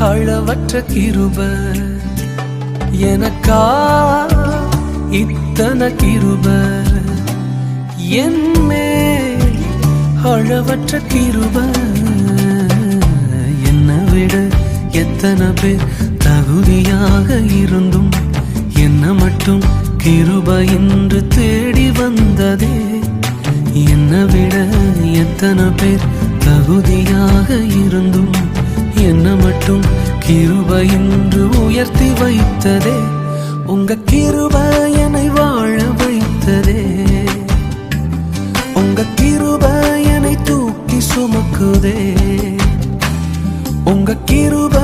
அளவற்ற கிருப எனக்கா இத்தனை கிருப என்மேல் அளவற்ற கிருப என்னை விட எத்தனை பேர் தகுதியாக இருந்தும் என்ன மட்டும் கிருப என்று தேடி வந்ததே என்னை விட எத்தனை பேர் தகுதியாக இருந்தும் என்ன மட்டும் கிருப என்று உயர்த்தி வைத்ததே உங்க கிருப என்னை வாழ வைத்ததே உங்க கிருப என்னை தூக்கி சுமக்குதே உங்க கிருப